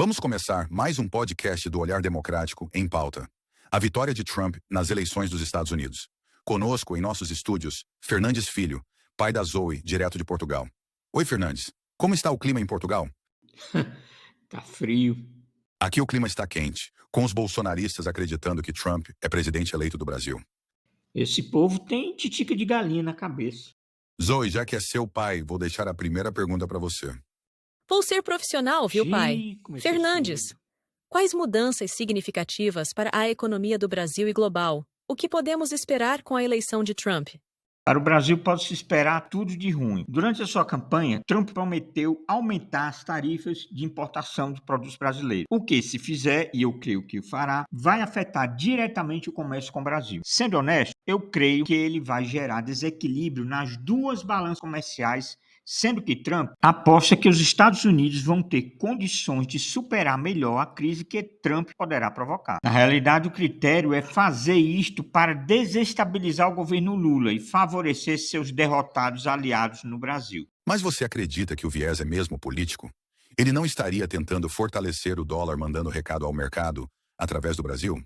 Vamos começar mais um podcast do Olhar Democrático em pauta. A vitória de Trump nas eleições dos Estados Unidos. Conosco em nossos estúdios, Fernandes Filho, pai da Zoe, direto de Portugal. Oi, Fernandes. Como está o clima em Portugal? Tá frio. Aqui o clima está quente, com os bolsonaristas acreditando que Trump é presidente eleito do Brasil. Esse povo tem titica de galinha na cabeça. Zoe, já que é seu pai, vou deixar a primeira pergunta para você. Vou ser profissional, viu, pai? Começou Fernandes, cedo. quais mudanças significativas para a economia do Brasil e global? O que podemos esperar com a eleição de Trump? Para o Brasil pode-se esperar tudo de ruim. Durante a sua campanha, Trump prometeu aumentar as tarifas de importação de produtos brasileiros. O que, se fizer, e eu creio que o fará, vai afetar diretamente o comércio com o Brasil. Sendo honesto, eu creio que ele vai gerar desequilíbrio nas duas balanças comerciais, sendo que Trump aposta que os Estados Unidos vão ter condições de superar melhor a crise que Trump poderá provocar. Na realidade, o critério é fazer isto para desestabilizar o governo Lula e favorecer seus derrotados aliados no Brasil. Mas você acredita que o viés é mesmo político? Ele não estaria tentando fortalecer o dólar mandando recado ao mercado através do Brasil?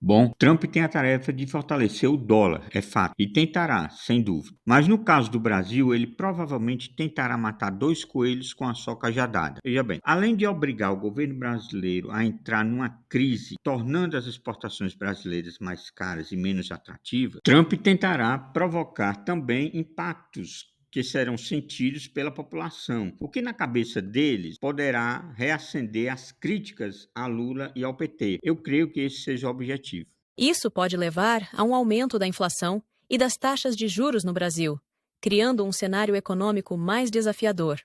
Bom, Trump tem a tarefa de fortalecer o dólar, é fato, e tentará, sem dúvida. Mas no caso do Brasil, ele provavelmente tentará matar dois coelhos com a só cajadada. Veja bem, além de obrigar o governo brasileiro a entrar numa crise, tornando as exportações brasileiras mais caras e menos atrativas, Trump tentará provocar também impactos que serão sentidos pela população, o que na cabeça deles poderá reacender as críticas a Lula e ao PT. Eu creio que esse seja o objetivo. Isso pode levar a um aumento da inflação e das taxas de juros no Brasil, criando um cenário econômico mais desafiador.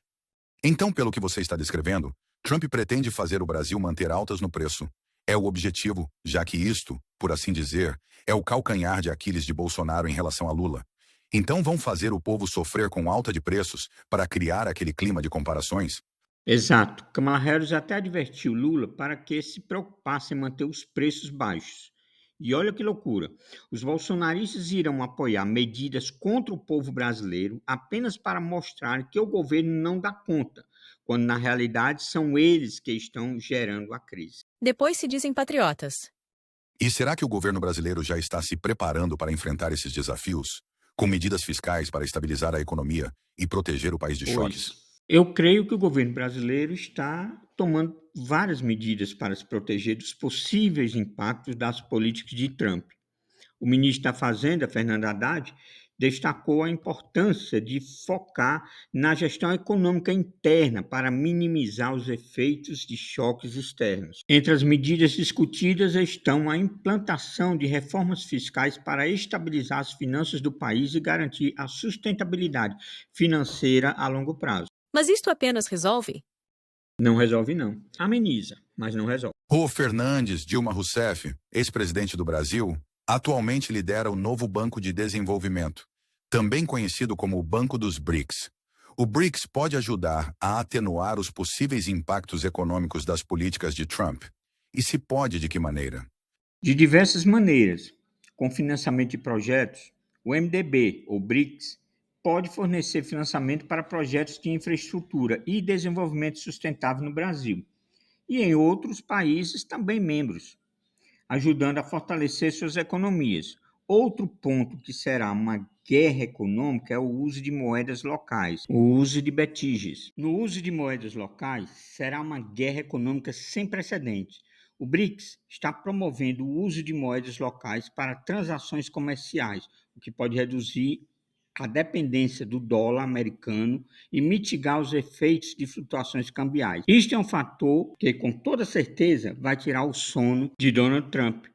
Então, pelo que você está descrevendo, Trump pretende fazer o Brasil manter altas no preço. É o objetivo, já que isto, por assim dizer, é o calcanhar de Aquiles de Bolsonaro em relação a Lula. Então vão fazer o povo sofrer com alta de preços para criar aquele clima de comparações? Exato. Kamala Harris até advertiu Lula para que se preocupasse em manter os preços baixos. E olha que loucura, os bolsonaristas irão apoiar medidas contra o povo brasileiro apenas para mostrar que o governo não dá conta, quando na realidade são eles que estão gerando a crise. Depois se dizem patriotas. E será que o governo brasileiro já está se preparando para enfrentar esses desafios, com medidas fiscais para estabilizar a economia e proteger o país de choques? Eu creio que o governo brasileiro está tomando várias medidas para se proteger dos possíveis impactos das políticas de Trump. O ministro da Fazenda, Fernando Haddad, destacou a importância de focar na gestão econômica interna para minimizar os efeitos de choques externos. Entre as medidas discutidas estão a implantação de reformas fiscais para estabilizar as finanças do país e garantir a sustentabilidade financeira a longo prazo. Mas isto apenas resolve? Não resolve, não. Ameniza, mas não resolve. O Fernandes Dilma Rousseff, ex-presidente do Brasil, atualmente lidera o novo Banco de Desenvolvimento, também conhecido como o Banco dos BRICS. O BRICS pode ajudar a atenuar os possíveis impactos econômicos das políticas de Trump. E se pode, de que maneira? De diversas maneiras, com financiamento de projetos, o MDB, ou BRICS, pode fornecer financiamento para projetos de infraestrutura e desenvolvimento sustentável no Brasil e em outros países também membros, ajudando a fortalecer suas economias. Outro ponto que será uma guerra econômica é o uso de moedas locais, o uso de betiges. No uso de moedas locais, será uma guerra econômica sem precedentes. O BRICS está promovendo o uso de moedas locais para transações comerciais, o que pode reduzir a dependência do dólar americano e mitigar os efeitos de flutuações cambiais. Isto é um fator que, com toda certeza, vai tirar o sono de Donald Trump.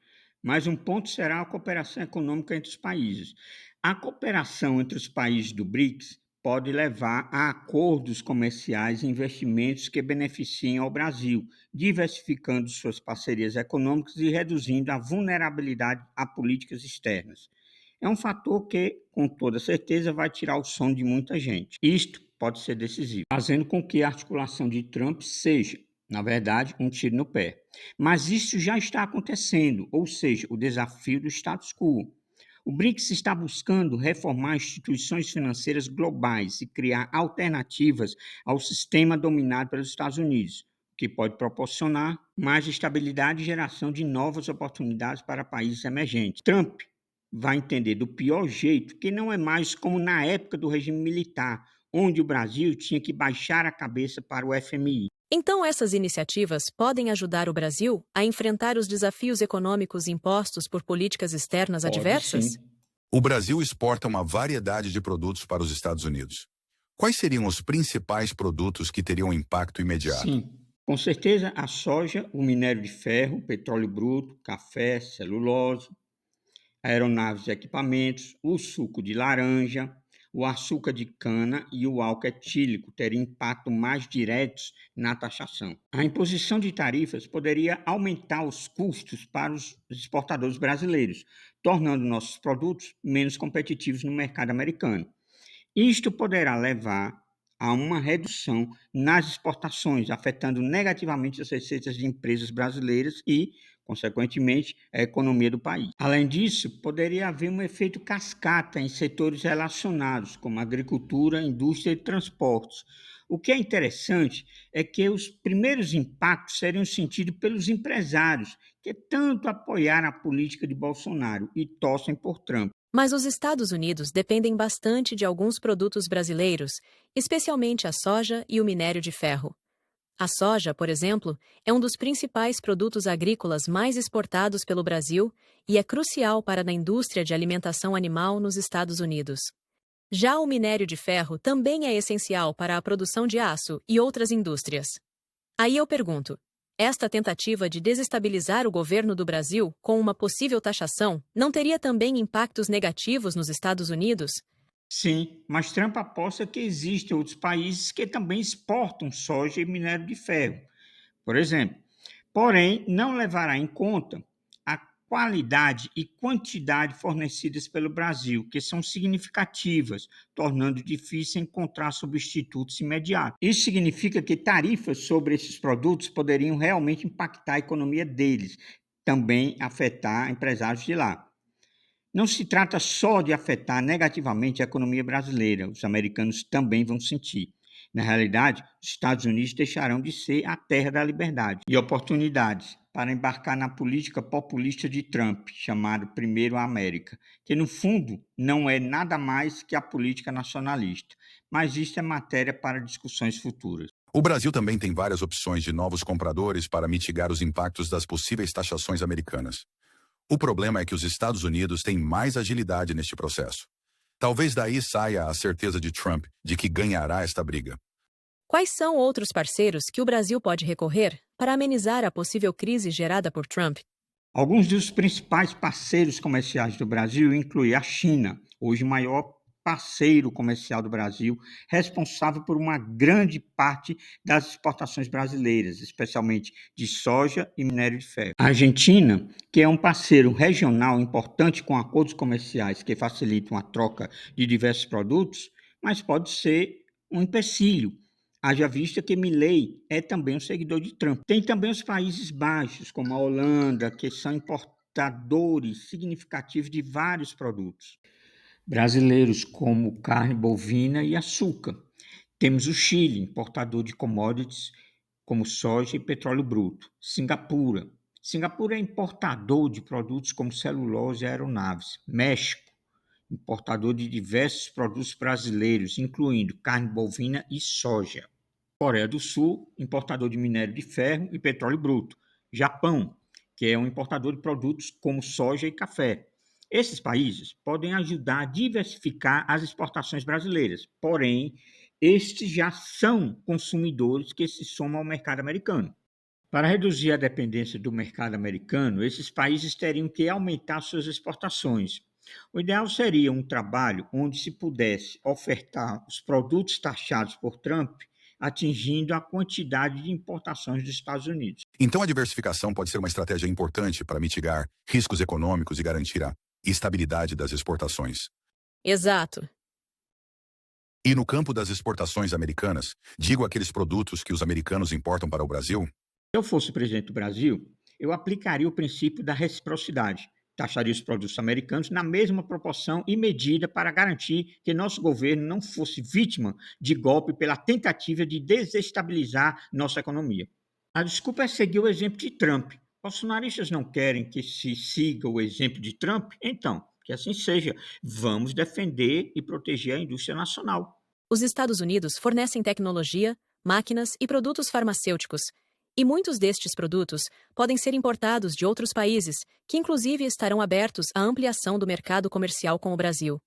Mas um ponto será a cooperação econômica entre os países. A cooperação entre os países do BRICS pode levar a acordos comerciais e investimentos que beneficiem ao Brasil, diversificando suas parcerias econômicas e reduzindo a vulnerabilidade a políticas externas. É um fator que, com toda certeza, vai tirar o sono de muita gente. Isto pode ser decisivo, fazendo com que a articulação de Trump seja, na verdade, um tiro no pé. Mas isso já está acontecendo, ou seja, o desafio do status quo. O BRICS está buscando reformar instituições financeiras globais e criar alternativas ao sistema dominado pelos Estados Unidos. que pode proporcionar mais estabilidade e geração de novas oportunidades para países emergentes. Trump vai entender do pior jeito que não é mais como na época do regime militar, onde o Brasil tinha que baixar a cabeça para o FMI. Então, essas iniciativas podem ajudar o Brasil a enfrentar os desafios econômicos impostos por políticas externas Pode adversas? sim. O Brasil exporta uma variedade de produtos para os Estados Unidos. Quais seriam os principais produtos que teriam impacto imediato? Sim, com certeza a soja, o minério de ferro, petróleo bruto, café, celulose, aeronaves e equipamentos, o suco de laranja, o açúcar de cana e o álcool etílico teriam impacto mais diretos na taxação. A imposição de tarifas poderia aumentar os custos para os exportadores brasileiros, tornando nossos produtos menos competitivos no mercado americano. Isto poderá levar a uma redução nas exportações, afetando negativamente as receitas de empresas brasileiras e, consequentemente, a economia do país. Além disso, poderia haver um efeito cascata em setores relacionados, como agricultura, indústria e transportes. O que é interessante é que os primeiros impactos seriam sentidos pelos empresários, que tanto apoiaram a política de Bolsonaro e torcem por Trump. Mas os Estados Unidos dependem bastante de alguns produtos brasileiros, especialmente a soja e o minério de ferro. A soja, por exemplo, é um dos principais produtos agrícolas mais exportados pelo Brasil e é crucial para a indústria de alimentação animal nos Estados Unidos. Já o minério de ferro também é essencial para a produção de aço e outras indústrias. Aí eu pergunto: esta tentativa de desestabilizar o governo do Brasil com uma possível taxação não teria também impactos negativos nos Estados Unidos? Sim, mas Trump aposta que existem outros países que também exportam soja e minério de ferro, por exemplo. Porém, não levará em conta a qualidade e quantidade fornecidas pelo Brasil, que são significativas, tornando difícil encontrar substitutos imediatos. Isso significa que tarifas sobre esses produtos poderiam realmente impactar a economia deles, também afetar empresários de lá. Não se trata só de afetar negativamente a economia brasileira, os americanos também vão sentir. Na realidade, os Estados Unidos deixarão de ser a terra da liberdade e oportunidades para embarcar na política populista de Trump, chamado Primeiro a América, que no fundo não é nada mais que a política nacionalista. Mas isso é matéria para discussões futuras. O Brasil também tem várias opções de novos compradores para mitigar os impactos das possíveis taxações americanas. O problema é que os Estados Unidos têm mais agilidade neste processo. Talvez daí saia a certeza de Trump de que ganhará esta briga. Quais são outros parceiros que o Brasil pode recorrer para amenizar a possível crise gerada por Trump? Alguns dos principais parceiros comerciais do Brasil incluem a China, hoje o maior parceiro comercial do Brasil, responsável por uma grande parte das exportações brasileiras, especialmente de soja e minério de ferro. A Argentina, que é um parceiro regional importante com acordos comerciais que facilitam a troca de diversos produtos, mas pode ser um empecilho. Haja vista que Milei é também um seguidor de Trump. Tem também os Países Baixos, como a Holanda, que são importadores significativos de vários produtos brasileiros, como carne bovina e açúcar. Temos o Chile, importador de commodities como soja e petróleo bruto. Singapura. Singapura é importador de produtos como celulose e aeronaves. México, importador de diversos produtos brasileiros, incluindo carne bovina e soja. Coreia do Sul, importador de minério de ferro e petróleo bruto. Japão, que é um importador de produtos como soja e café. Esses países podem ajudar a diversificar as exportações brasileiras, porém, estes já são consumidores que se somam ao mercado americano. Para reduzir a dependência do mercado americano, esses países teriam que aumentar suas exportações. O ideal seria um trabalho onde se pudesse ofertar os produtos taxados por Trump, atingindo a quantidade de importações dos Estados Unidos. Então a diversificação pode ser uma estratégia importante para mitigar riscos econômicos e garantir a estabilidade das exportações. Exato. E no campo das exportações americanas, digo aqueles produtos que os americanos importam para o Brasil? Se eu fosse presidente do Brasil, eu aplicaria o princípio da reciprocidade. Taxaria os produtos americanos na mesma proporção e medida para garantir que nosso governo não fosse vítima de golpe pela tentativa de desestabilizar nossa economia. A desculpa é seguir o exemplo de Trump. Bolsonaristas não querem que se siga o exemplo de Trump? Então, que assim seja. Vamos defender e proteger a indústria nacional. Os Estados Unidos fornecem tecnologia, máquinas e produtos farmacêuticos, e muitos destes produtos podem ser importados de outros países, que inclusive estarão abertos à ampliação do mercado comercial com o Brasil.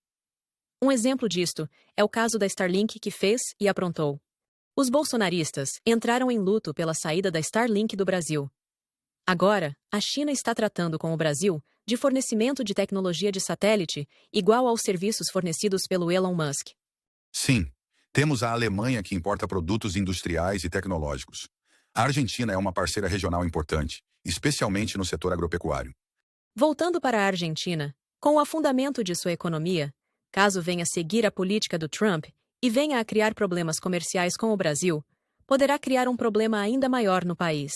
Um exemplo disto é o caso da Starlink que fez e aprontou. Os bolsonaristas entraram em luto pela saída da Starlink do Brasil. Agora, a China está tratando com o Brasil de fornecimento de tecnologia de satélite igual aos serviços fornecidos pelo Elon Musk. Sim, temos a Alemanha que importa produtos industriais e tecnológicos. A Argentina é uma parceira regional importante, especialmente no setor agropecuário. Voltando para a Argentina, com o afundamento de sua economia, caso venha seguir a política do Trump e venha a criar problemas comerciais com o Brasil, poderá criar um problema ainda maior no país.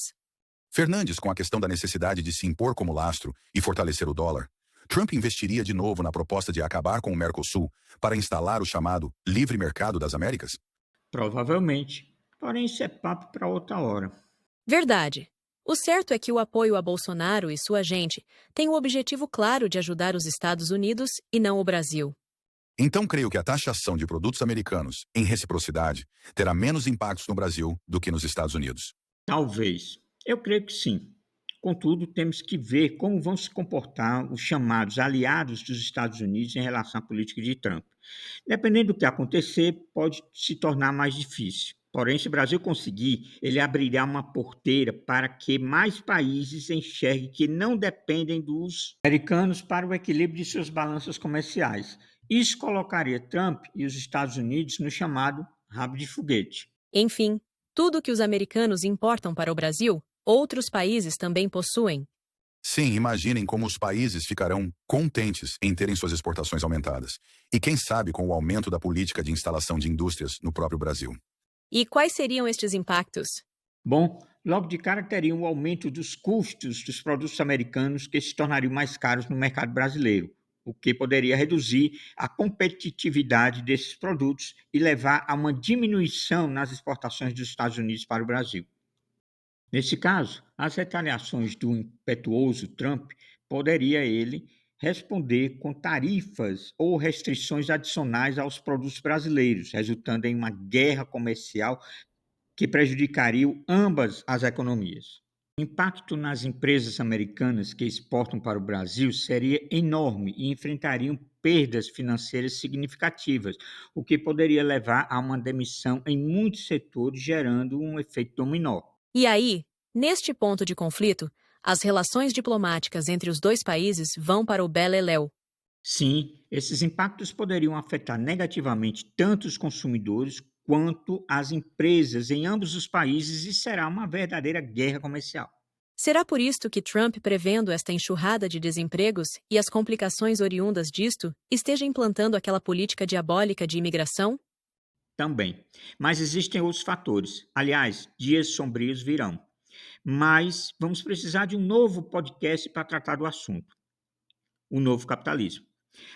Fernandes, com a questão da necessidade de se impor como lastro e fortalecer o dólar, Trump investiria de novo na proposta de acabar com o Mercosul para instalar o chamado livre mercado das Américas? Provavelmente. Porém, isso é papo para outra hora. Verdade. O certo é que o apoio a Bolsonaro e sua gente tem o objetivo claro de ajudar os Estados Unidos e não o Brasil. Então creio que a taxação de produtos americanos, em reciprocidade, terá menos impactos no Brasil do que nos Estados Unidos. Talvez. Eu creio que sim. Contudo, temos que ver como vão se comportar os chamados aliados dos Estados Unidos em relação à política de Trump. Dependendo do que acontecer, pode se tornar mais difícil. Porém, se o Brasil conseguir, ele abrirá uma porteira para que mais países enxerguem que não dependem dos americanos para o equilíbrio de suas balanças comerciais. Isso colocaria Trump e os Estados Unidos no chamado rabo de foguete. Enfim, tudo que os americanos importam para o Brasil, outros países também possuem. Sim, imaginem como os países ficarão contentes em terem suas exportações aumentadas. E quem sabe com o aumento da política de instalação de indústrias no próprio Brasil. E quais seriam estes impactos? Bom, logo de cara teria um aumento dos custos dos produtos americanos que se tornariam mais caros no mercado brasileiro, o que poderia reduzir a competitividade desses produtos e levar a uma diminuição nas exportações dos Estados Unidos para o Brasil. Nesse caso, as retaliações do impetuoso Trump poderia ele responder com tarifas ou restrições adicionais aos produtos brasileiros, resultando em uma guerra comercial que prejudicariam ambas as economias. O impacto nas empresas americanas que exportam para o Brasil seria enorme e enfrentariam perdas financeiras significativas, o que poderia levar a uma demissão em muitos setores, gerando um efeito dominó. E aí, neste ponto de conflito, as relações diplomáticas entre os dois países vão para o beleléu. Sim, esses impactos poderiam afetar negativamente tanto os consumidores quanto as empresas em ambos os países e será uma verdadeira guerra comercial. Será por isto que Trump, prevendo esta enxurrada de desempregos e as complicações oriundas disto, esteja implantando aquela política diabólica de imigração? Também. Mas existem outros fatores. Aliás, dias sombrios virão. Mas vamos precisar de um novo podcast para tratar do assunto. O novo capitalismo.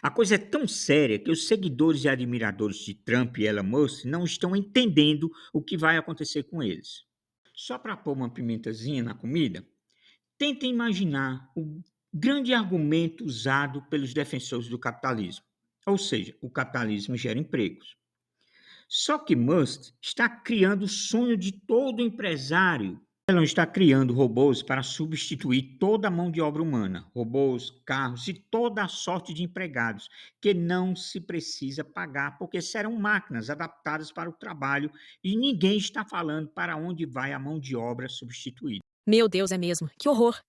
A coisa é tão séria que os seguidores e admiradores de Trump e Elon Musk não estão entendendo o que vai acontecer com eles. Só para pôr uma pimentazinha na comida, tentem imaginar o grande argumento usado pelos defensores do capitalismo. Ou seja, o capitalismo gera empregos. Só que Musk está criando o sonho de todo empresário. Elon está criando robôs para substituir toda a mão de obra humana, robôs, carros e toda a sorte de empregados que não se precisa pagar porque serão máquinas adaptadas para o trabalho e ninguém está falando para onde vai a mão de obra substituída. Meu Deus, é mesmo. Que horror!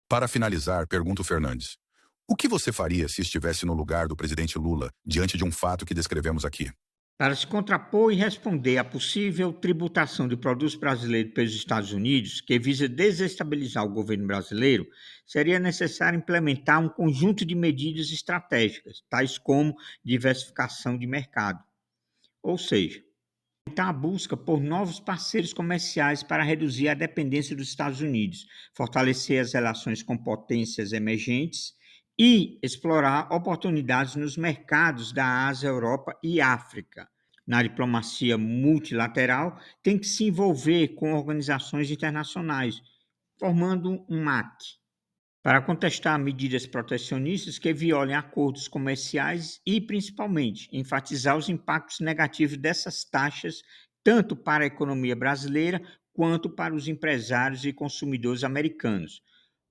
Para finalizar, pergunto Fernandes. O que você faria se estivesse no lugar do presidente Lula, diante de um fato que descrevemos aqui? Para se contrapor e responder à possível tributação de produtos brasileiros pelos Estados Unidos, que visa desestabilizar o governo brasileiro, seria necessário implementar um conjunto de medidas estratégicas, tais como diversificação de mercado. Ou seja, aumentar a busca por novos parceiros comerciais para reduzir a dependência dos Estados Unidos, fortalecer as relações com potências emergentes e explorar oportunidades nos mercados da Ásia, Europa e África. na diplomacia multilateral, tem que se envolver com organizações internacionais, formando um MAC, para contestar medidas protecionistas que violem acordos comerciais e, principalmente, enfatizar os impactos negativos dessas taxas, tanto para a economia brasileira quanto para os empresários e consumidores americanos.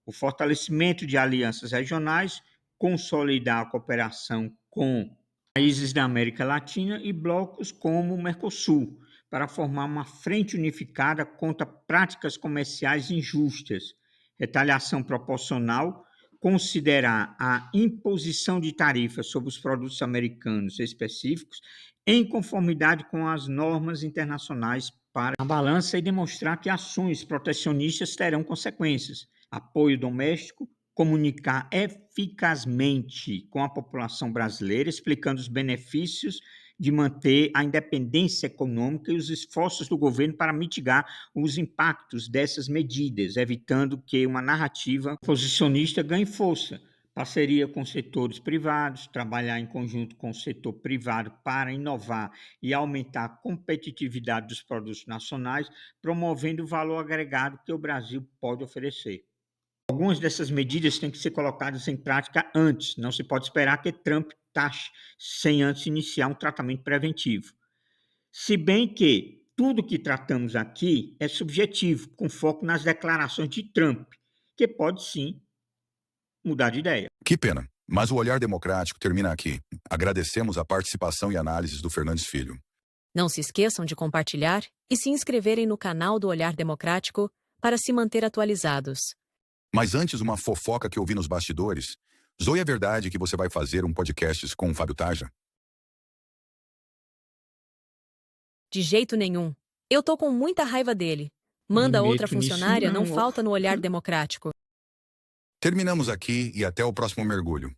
O fortalecimento de alianças regionais, consolidar a cooperação com países da América Latina e blocos como o Mercosul, para formar uma frente unificada contra práticas comerciais injustas, retaliação proporcional, considerar a imposição de tarifas sobre os produtos americanos específicos em conformidade com as normas internacionais para a balança e demonstrar que ações protecionistas terão consequências. Apoio doméstico, comunicar eficazmente com a população brasileira, explicando os benefícios de manter a independência econômica e os esforços do governo para mitigar os impactos dessas medidas, evitando que uma narrativa posicionista ganhe força. Parceria com setores privados, trabalhar em conjunto com o setor privado para inovar e aumentar a competitividade dos produtos nacionais, promovendo o valor agregado que o Brasil pode oferecer. Algumas dessas medidas têm que ser colocadas em prática antes, não se pode esperar que Trump taxe sem antes iniciar um tratamento preventivo. Se bem que tudo que tratamos aqui é subjetivo, com foco nas declarações de Trump, que pode sim mudar de ideia. Que pena, mas o Olhar Democrático termina aqui. Agradecemos a participação e análises do Fernandes Filho. Não se esqueçam de compartilhar e se inscreverem no canal do Olhar Democrático para se manter atualizados. Mas antes, uma fofoca que eu vi nos bastidores. Zoe, é verdade que você vai fazer um podcast com o Fábio Taja? De jeito nenhum. Eu tô com muita raiva dele. Manda outra funcionária, não falta no Olhar Democrático. Terminamos aqui e até o próximo mergulho.